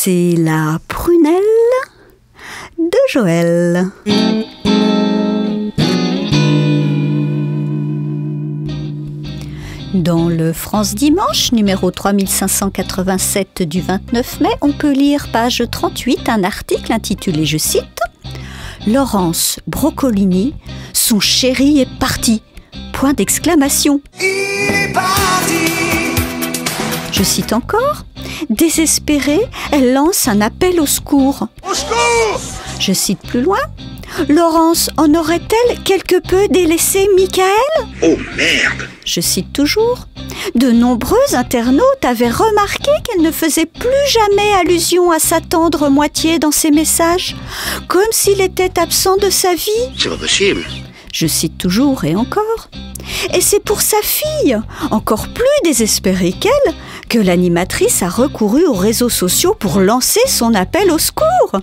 C'est la prunelle de Joël. Dans le France Dimanche, numéro 3587 du 29 mai, on peut lire page 38 un article intitulé, je cite, « Laurence Broccolini, son chéri est parti !» Point d'exclamation. Il est parti. Je cite encore, « Désespérée, elle lance un appel au secours. » Au secours. Je cite plus loin, « Laurence en aurait-elle quelque peu délaissé Michael ?» Oh merde. Je cite toujours, « De nombreux internautes avaient remarqué qu'elle ne faisait plus jamais allusion à sa tendre moitié dans ses messages, comme s'il était absent de sa vie. » C'est pas possible. Je cite toujours et encore. Et c'est pour sa fille, encore plus désespérée qu'elle, que l'animatrice a recouru aux réseaux sociaux pour lancer son appel au secours.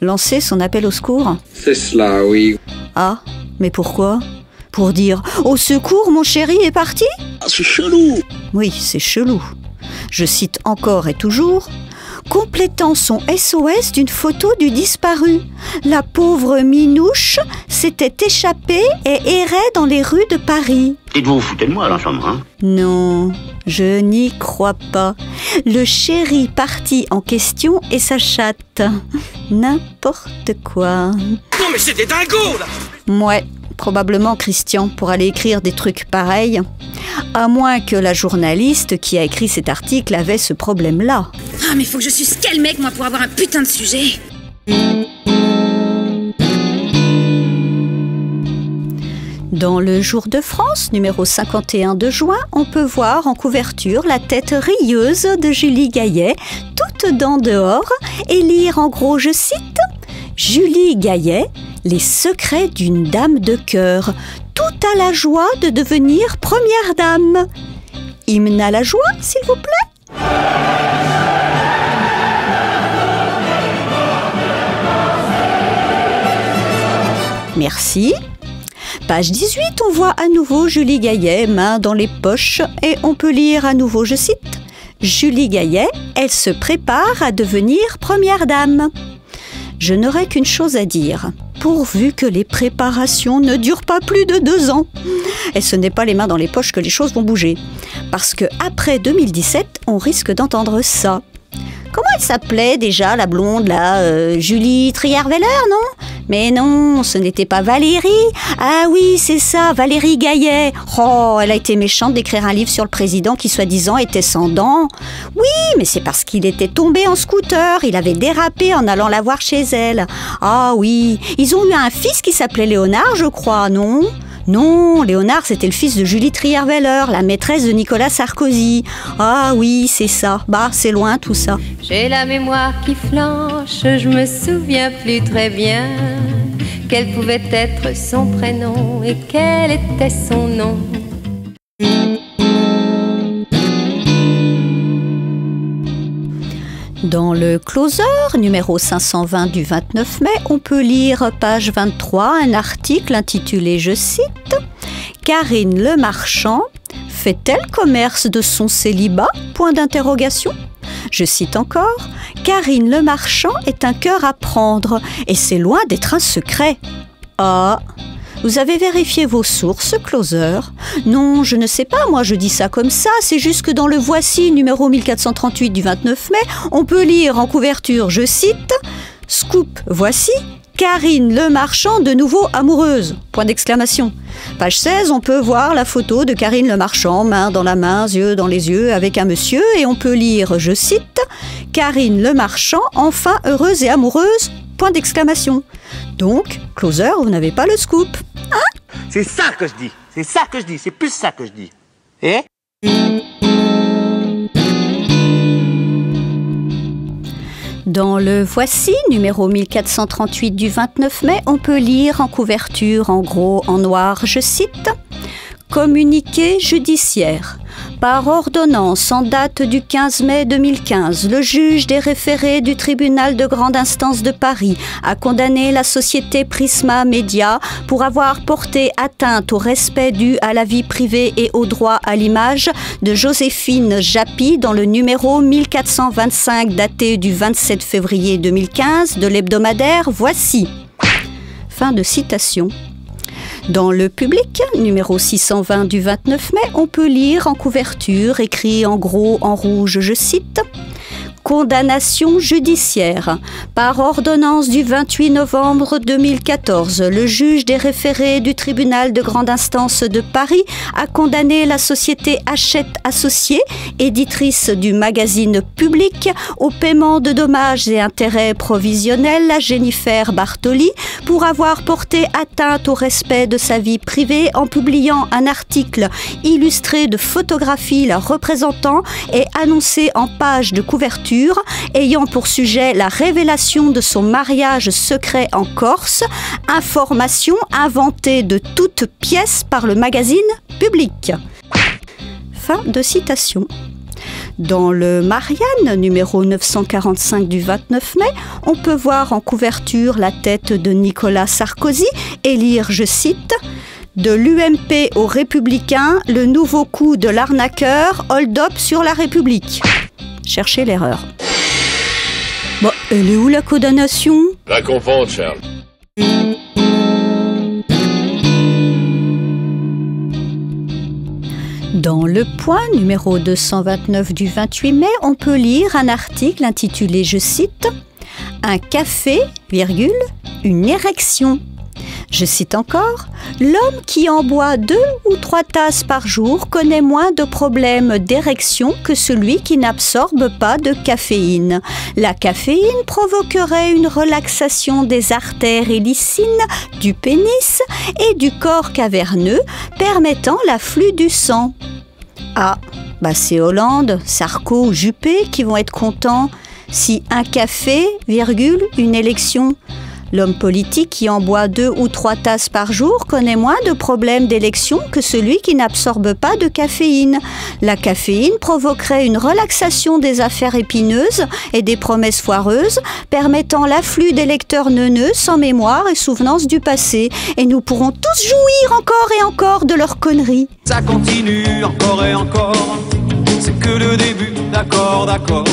Lancer son appel au secours ? C'est cela, oui. Ah, mais pourquoi ? Pour dire « Au secours, mon chéri est parti ?» Ah, c'est chelou. Oui, c'est chelou. Je cite encore et toujours, complétant son SOS d'une photo du disparu. La pauvre Minouche s'était échappée et errait dans les rues de Paris. Dites-vous, vous foutez de moi, là, hein ? Non, je n'y crois pas. Le chéri parti en question est sa chatte. N'importe quoi. Non mais c'est des dingos, là ! Ouais, probablement Christian pour aller écrire des trucs pareils. À moins que la journaliste qui a écrit cet article avait ce problème-là. Ah mais faut que je suce quel mec moi pour avoir un putain de sujet. Dans le Jour de France, numéro 51 de juin, on peut voir en couverture la tête rieuse de Julie Gaillet, toute dents dehors, et lire en gros, je cite, « Julie Gaillet, les secrets d'une dame de cœur, tout à la joie de devenir première dame. » Hymne à la joie, s'il vous plaît. Merci. Page 18, on voit à nouveau Julie Gaillet, main dans les poches, et on peut lire à nouveau, je cite, « Julie Gaillet, elle se prépare à devenir première dame. » Je n'aurai qu'une chose à dire, pourvu que les préparations ne durent pas plus de 2 ans. Et ce n'est pas les mains dans les poches que les choses vont bouger. Parce que après 2017, on risque d'entendre ça. Comment elle s'appelait déjà, la blonde, là Julie Trierweiler, non ? Mais non, ce n'était pas Valérie. Ah oui, c'est ça, Valérie Gaillet. Oh, elle a été méchante d'écrire un livre sur le président qui, soi-disant, était sans dents. Oui, mais c'est parce qu'il était tombé en scooter. Il avait dérapé en allant la voir chez elle. Ah oui, ils ont eu un fils qui s'appelait Léonard, je crois, non ? Non, Léonard, c'était le fils de Julie Trierweiler, la maîtresse de Nicolas Sarkozy. Ah oui, c'est ça. Bah, c'est loin tout ça. J'ai la mémoire qui flanche, je me souviens plus très bien quel pouvait être son prénom et quel était son nom. Dans le Closer, numéro 520 du 29 mai, on peut lire, page 23, un article intitulé, je cite, « Karine Le Marchand fait-elle commerce de son célibat ? » Point d'interrogation. Je cite encore, « Karine Le Marchand est un cœur à prendre et c'est loin d'être un secret. » Ah, vous avez vérifié vos sources, Closer ? Non, je ne sais pas, moi je dis ça comme ça, c'est juste que dans le Voici, numéro 1438 du 29 mai, on peut lire en couverture, je cite, « Scoop, voici, Karine Le Marchand de nouveau amoureuse !» Point d'exclamation. Page 16, on peut voir la photo de Karine Le Marchand, main dans la main, yeux dans les yeux, avec un monsieur, et on peut lire, je cite, « Karine Le Marchand, enfin heureuse et amoureuse !» Point d'exclamation. Donc, Closer, vous n'avez pas le scoop. Hein ? C'est ça que je dis. C'est ça que je dis. C'est plus ça que je dis. Eh ? Dans le Voici, numéro 1438 du 29 mai, on peut lire en couverture, en gros, en noir, je cite, « Communiqué judiciaire. Par ordonnance en date du 15 mai 2015, le juge des référés du tribunal de grande instance de Paris a condamné la société Prisma Media pour avoir porté atteinte au respect dû à la vie privée et au droit à l'image de Joséphine Japy dans le numéro 1425 daté du 27 février 2015 de l'hebdomadaire Voici. Fin de citation. Dans Le Public, numéro 620 du 29 mai, on peut lire en couverture, écrit en gros en rouge, je cite « Condamnation judiciaire. Par ordonnance du 28 novembre 2014, le juge des référés du tribunal de grande instance de Paris a condamné la société Hachette Associés, éditrice du magazine Public, au paiement de dommages et intérêts provisionnels à Jennifer Bartoli pour avoir porté atteinte au respect de sa vie privée en publiant un article illustré de photographies la représentant et annoncé en page de couverture ayant pour sujet la révélation de son mariage secret en Corse, information inventée de toutes pièces par le magazine Public. Fin de citation. Dans le Marianne, numéro 945 du 29 mai, on peut voir en couverture la tête de Nicolas Sarkozy et lire, je cite, « De l'UMP aux Républicains, le nouveau coup de l'arnaqueur, hold-up sur la République ». Cherchez l'erreur. Bon, elle est où la condamnation? Va confondre, Charles. Dans Le Point, numéro 229 du 28 mai, on peut lire un article intitulé, je cite, « Un café, virgule, une érection ». Je cite encore, « L'homme qui en boit 2 ou 3 tasses par jour connaît moins de problèmes d'érection que celui qui n'absorbe pas de caféine. La caféine provoquerait une relaxation des artères et licines, du pénis et du corps caverneux, permettant l'afflux du sang. » Ah, bah c'est Hollande, Sarko ou Juppé qui vont être contents si un café, virgule, une élection. L'homme politique qui en boit 2 ou 3 tasses par jour connaît moins de problèmes d'élection que celui qui n'absorbe pas de caféine. La caféine provoquerait une relaxation des affaires épineuses et des promesses foireuses, permettant l'afflux d'électeurs neuneux sans mémoire et souvenance du passé. Et nous pourrons tous jouir encore et encore de leurs conneries. Ça continue encore et encore, c'est que le début, d'accord, d'accord.